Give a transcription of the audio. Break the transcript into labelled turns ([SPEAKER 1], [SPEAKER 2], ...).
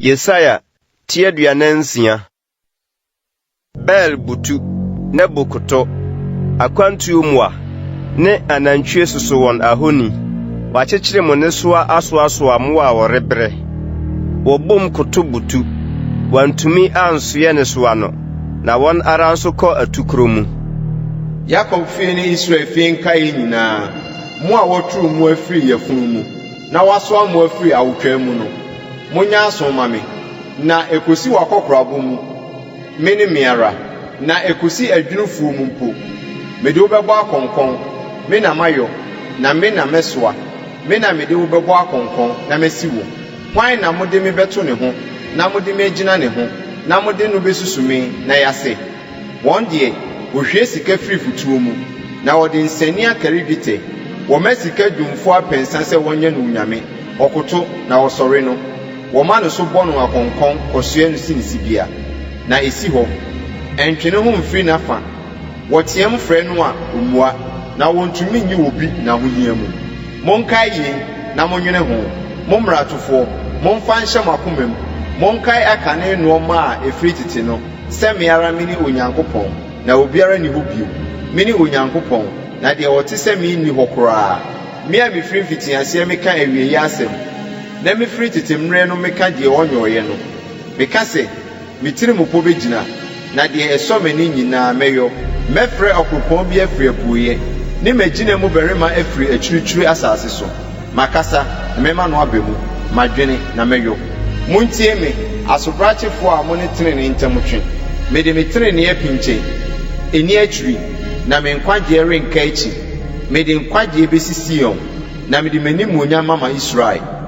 [SPEAKER 1] Yesaya Tieduanensia Bel butu Nebukoto Akwantuumwa ne anantwie susu won ahoni wakyekire mo ne soa asoasoa mo a worebre wobom koto butu wantumi ansoye ne soa no na won ara nso kɔ atukro mu
[SPEAKER 2] Yakob fi ne Israel fi nkai nyina mo a wotru mo afiri yafunu mu na wasoa mo afiri awotwa mu no monya aso mame na ekosi wakokorabo mu mene miara na ekosi adwunufu mu mpo mede wobɛbɔ akonkon me na mayo na me na mesoa me na mede wobɛbɔ akonkon na mesiwo hwan na mode me beto ne ho na mode me agina ne ho na mode no besusumi na yase wɔn de wohwie sika firi futuo mu na wɔde nsani akaridwite wɔma sika dwumfo apensa sɛ wɔnyɛ no nyame ɔkoto na wɔsɔre no wɔma no so bɔ no akonkon kɔsoa no sinisibia na esi hɔ ɛntwene ho mfiri nafa wɔteam frɛ no a omua na wɔntumi nyi obi na hohia mu monkae yie na monwene ho mommratofo momfa nhyɛ makoma mu monkae aka ne nneɔma a ɛfiri tete no sɛ meara mene Onyankopɔn na obiara ni hɔ bio mene Onyankopɔn na deɛ wɔte sɛ me nni hɔ koraa me a mefiri mfitiaseɛ meka awiei asɛm na mefiri tete mmerɛ no meka deɛ ɔnyɔɔyɛ no meka sɛ metiri mpo bɛgyina na deɛ ɛsɔ m'ani nyinaa mɛyɔ mɛfrɛ ɔkropɔn bi afiri apuoyɛ ne magyina mu barima afiri akyirikyiri asase so makasa na mɛma no aba mu madwene na mɛyɔ montie me asobrakyefo a mo ne tenene ntamtwe mede me tenene apinkyɛn eni akyiri na me nkwagye renka akyi mede nkwagye besi Sion na mede m'animuonyam mama Israel